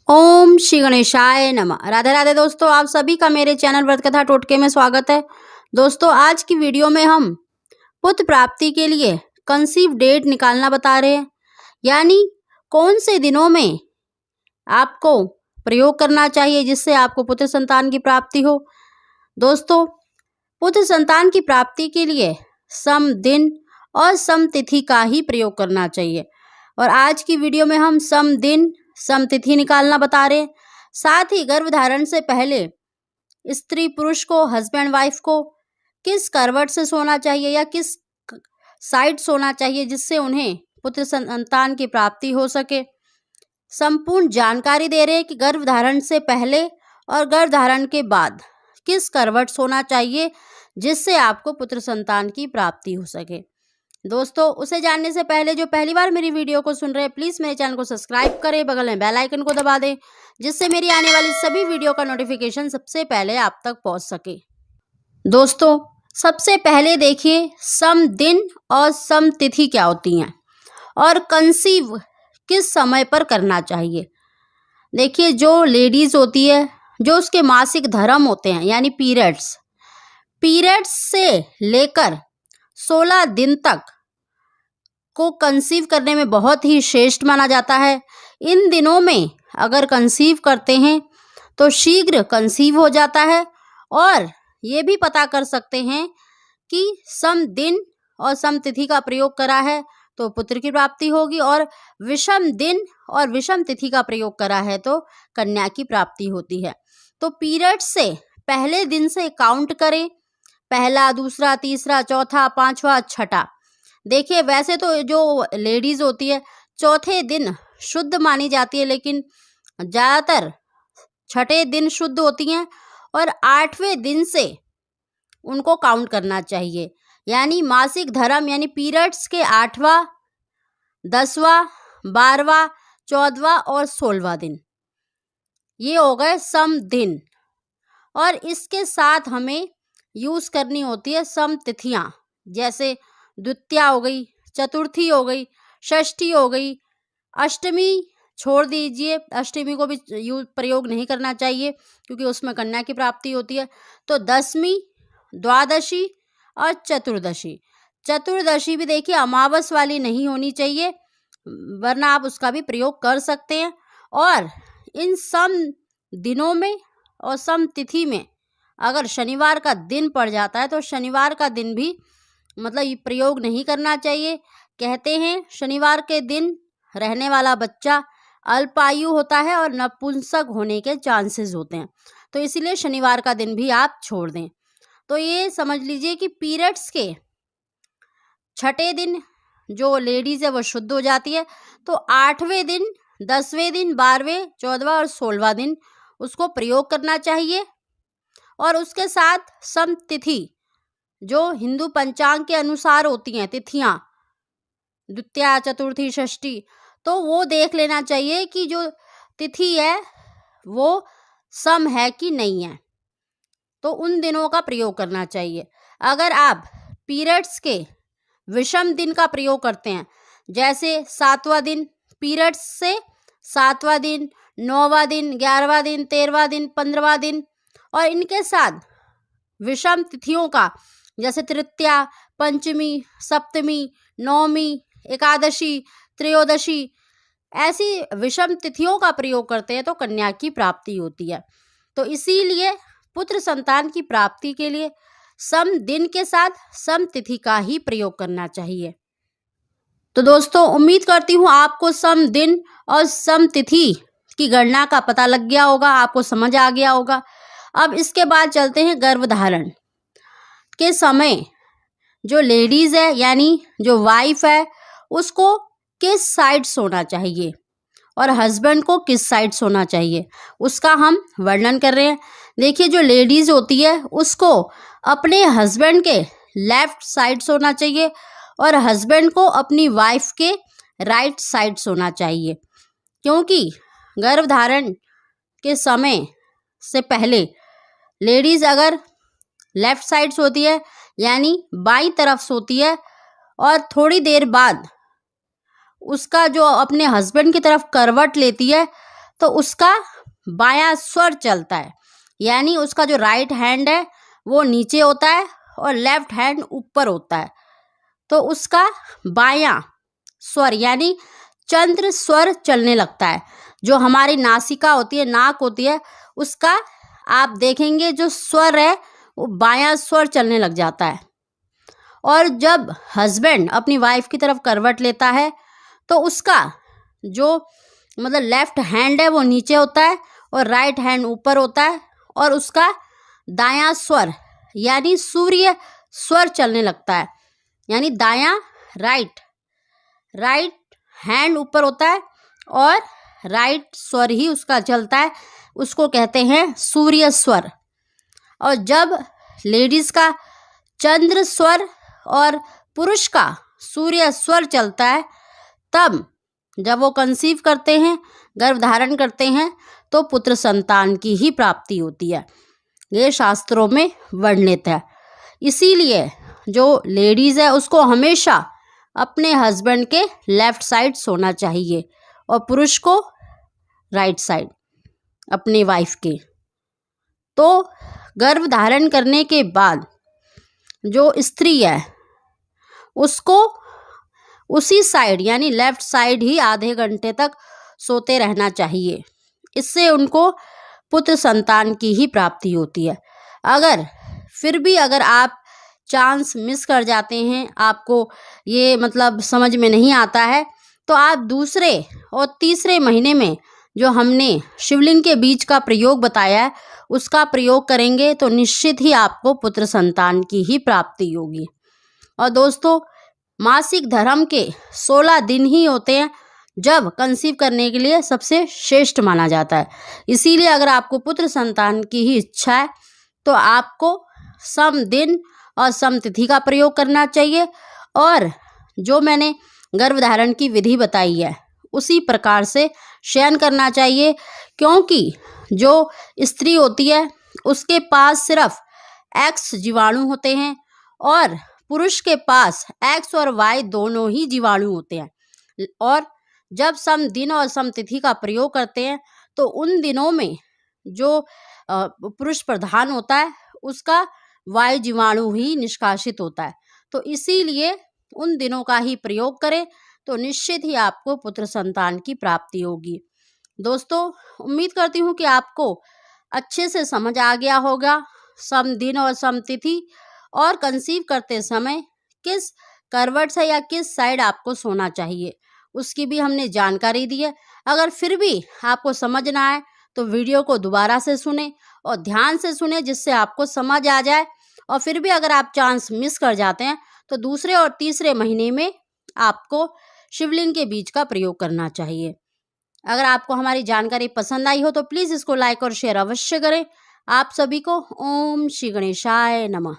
ओम श्री गणेशाय नमः। राधे राधे दोस्तों, आप सभी का मेरे चैनल व्रत कथा टोटके में स्वागत है। दोस्तों, आज की वीडियो में हम पुत्र प्राप्ति के लिए कंसीव डेट निकालना बता रहे हैं, यानी कौन से दिनों में आपको प्रयोग करना चाहिए जिससे आपको पुत्र संतान की प्राप्ति हो। दोस्तों, पुत्र संतान की प्राप्ति के लिए सम दिन और सम तिथि का ही प्रयोग करना चाहिए, और आज की वीडियो में हम सम दिन सम तिथि निकालना बता रहे हैं। साथ ही गर्भधारण से पहले स्त्री पुरुष को, हस्बैंड वाइफ को किस करवट से सोना चाहिए या किस साइड सोना चाहिए जिससे उन्हें पुत्र संतान की प्राप्ति हो सके। संपूर्ण जानकारी दे रहे हैं कि गर्भधारण से पहले और गर्भधारण के बाद किस करवट सोना चाहिए जिससे आपको पुत्र संतान की प्राप्ति हो सके। दोस्तों, उसे जानने से पहले जो पहली बार मेरी वीडियो को सुन रहे हैं, प्लीज़ मेरे चैनल को सब्सक्राइब करें, बगल में बेल आइकन को दबा दें जिससे मेरी आने वाली सभी वीडियो का नोटिफिकेशन सबसे पहले आप तक पहुंच सके। दोस्तों, सबसे पहले देखिए सम दिन और सम तिथि क्या होती हैं और कंसीव किस समय पर करना चाहिए। देखिए, जो लेडीज़ होती है, जो उसके मासिक धर्म होते हैं यानी पीरियड्स से लेकर 16 दिन तक को कंसीव करने में बहुत ही श्रेष्ठ माना जाता है। इन दिनों में अगर कंसीव करते हैं तो शीघ्र कंसीव हो जाता है, और ये भी पता कर सकते हैं कि सम दिन और सम तिथि का प्रयोग करा है तो पुत्र की प्राप्ति होगी, और विषम दिन और विषम तिथि का प्रयोग करा है तो कन्या की प्राप्ति होती है। तो पीरियड से पहले दिन से काउंट करें, पहला, दूसरा, तीसरा, चौथा, पांचवा, छठा। देखिए, वैसे तो जो लेडीज़ होती है चौथे दिन शुद्ध मानी जाती है, लेकिन ज़्यादातर छठे दिन शुद्ध होती हैं, और 8वें दिन से उनको काउंट करना चाहिए। यानी मासिक धर्म यानी पीरियड्स के 8वां, 10वां, 12वां, 14वां और 16वां दिन, ये हो गए सम दिन। और इसके साथ हमें यूज़ करनी होती है सम तिथियाँ, जैसे द्वितीया हो गई, चतुर्थी हो गई, षष्ठी हो गई, अष्टमी छोड़ दीजिए, अष्टमी को भी प्रयोग नहीं करना चाहिए क्योंकि उसमें कन्या की प्राप्ति होती है। तो दशमी, द्वादशी और चतुर्दशी भी देखिए अमावस वाली नहीं होनी चाहिए, वरना आप उसका भी प्रयोग कर सकते हैं। और इन सम दिनों में और सम तिथि में अगर शनिवार का दिन पड़ जाता है तो शनिवार का दिन भी मतलब प्रयोग नहीं करना चाहिए। कहते हैं शनिवार के दिन रहने वाला बच्चा अल्पायु होता है और नपुंसक होने के चांसेस होते हैं, तो इसीलिए शनिवार का दिन भी आप छोड़ दें। तो ये समझ लीजिए कि पीरियड्स के छठे दिन जो लेडीज़ है वो शुद्ध हो जाती है, तो 8वें दिन, 10वें दिन, 12वें, 14वां और 16वां दिन उसको प्रयोग करना चाहिए। और उसके साथ सम तिथि जो हिंदू पंचांग के अनुसार होती हैं तिथियां, द्वितीया, चतुर्थी, षष्ठी, तो वो देख लेना चाहिए कि जो तिथि है वो सम है कि नहीं है, तो उन दिनों का प्रयोग करना चाहिए। अगर आप पीरियड्स के विषम दिन का प्रयोग करते हैं, जैसे 7वां दिन, पीरियड्स से 7वां दिन, 9वां दिन, 11वां दिन, 13वां दिन, 15वां दिन, और इनके साथ विषम तिथियों का जैसे तृतीया, पंचमी, सप्तमी, नवमी, एकादशी, त्रयोदशी, ऐसी विषम तिथियों का प्रयोग करते हैं तो कन्या की प्राप्ति होती है। तो इसीलिए पुत्र संतान की प्राप्ति के लिए सम दिन के साथ सम तिथि का ही प्रयोग करना चाहिए। तो दोस्तों, उम्मीद करती हूँ आपको सम दिन और सम तिथि की गणना का पता लग गया होगा, आपको समझ आ गया होगा। अब इसके बाद चलते हैं गर्भधारण के समय जो लेडीज़ है यानी जो वाइफ है उसको किस साइड सोना चाहिए और हस्बैंड को किस साइड सोना चाहिए, उसका हम वर्णन कर रहे हैं। देखिए, जो लेडीज़ होती है उसको अपने हस्बैंड के लेफ्ट साइड सोना चाहिए और हस्बैंड को अपनी वाइफ के राइट साइड सोना चाहिए, क्योंकि गर्भधारण के समय से पहले लेडीज़ अगर लेफ्ट साइड सोती है यानी बाईं तरफ सोती है और थोड़ी देर बाद उसका जो अपने हस्बैंड की तरफ करवट लेती है तो उसका बायां स्वर चलता है, यानी उसका जो राइट हैंड है वो नीचे होता है और लेफ्ट हैंड ऊपर होता है। तो उसका बायां स्वर यानी चंद्र स्वर चलने लगता है। जो हमारी नासिका होती है, नाक होती है, उसका आप देखेंगे जो स्वर है वो बायां स्वर चलने लग जाता है। और जब हस्बैंड अपनी वाइफ की तरफ करवट लेता है तो उसका जो मतलब लेफ्ट हैंड है वो नीचे होता है और राइट हैंड ऊपर होता है और उसका दायां स्वर यानी सूर्य स्वर चलने लगता है। यानी दायां राइट हैंड ऊपर होता है और राइट स्वर ही उसका चलता है, उसको कहते हैं सूर्य स्वर। और जब लेडीज़ का चंद्र स्वर और पुरुष का सूर्य स्वर चलता है, तब जब वो कंसीव करते हैं, गर्भ धारण करते हैं, तो पुत्र संतान की ही प्राप्ति होती है। ये शास्त्रों में वर्णित है। इसीलिए जो लेडीज़ है उसको हमेशा अपने हस्बैंड के लेफ्ट साइड सोना चाहिए और पुरुष को राइट साइड अपने वाइफ के। तो गर्भ धारण करने के बाद जो स्त्री है उसको उसी साइड यानी लेफ्ट साइड ही आधे घंटे तक सोते रहना चाहिए। इससे उनको पुत्र संतान की ही प्राप्ति होती है। फिर भी अगर आप चांस मिस कर जाते हैं, आपको ये मतलब समझ में नहीं आता है, तो आप दूसरे और तीसरे महीने में जो हमने शिवलिंग के बीज का प्रयोग बताया है उसका प्रयोग करेंगे तो निश्चित ही आपको पुत्र संतान की ही प्राप्ति होगी। और दोस्तों, मासिक धर्म के 16 दिन ही होते हैं जब कंसीव करने के लिए सबसे श्रेष्ठ माना जाता है। इसीलिए अगर आपको पुत्र संतान की ही इच्छा है तो आपको सम दिन और सम तिथि का प्रयोग करना चाहिए और जो मैंने गर्भधारण की विधि बताई है उसी प्रकार से शयन करना चाहिए, क्योंकि जो स्त्री होती है उसके पास सिर्फ एक्स जीवाणु होते हैं और पुरुष के पास एक्स और वाई दोनों ही जीवाणु होते हैं। और जब सम दिन और सम तिथि का प्रयोग करते हैं तो उन दिनों में जो पुरुष प्रधान होता है उसका वायु जीवाणु ही निष्कासित होता है। तो इसीलिए उन दिनों का ही प्रयोग करें तो निश्चित ही आपको पुत्र संतान की प्राप्ति होगी। दोस्तों, उम्मीद करती हूँ कि आपको अच्छे से समझ आ गया होगा सम दिन और सम तिथि और कंसीव करते समय किस करवट से या किस साइड आपको सोना चाहिए उसकी भी हमने जानकारी दी है। अगर फिर भी आपको समझ ना आए तो वीडियो को दोबारा से सुने और ध्यान से सुने जिससे आपको समझ आ जाए। और फिर भी अगर आप चांस मिस कर जाते हैं तो दूसरे और तीसरे महीने में आपको शिवलिंग के बीज का प्रयोग करना चाहिए। अगर आपको हमारी जानकारी पसंद आई हो तो प्लीज़ इसको लाइक और शेयर अवश्य करें। आप सभी को ओम श्री गणेशाय नमः।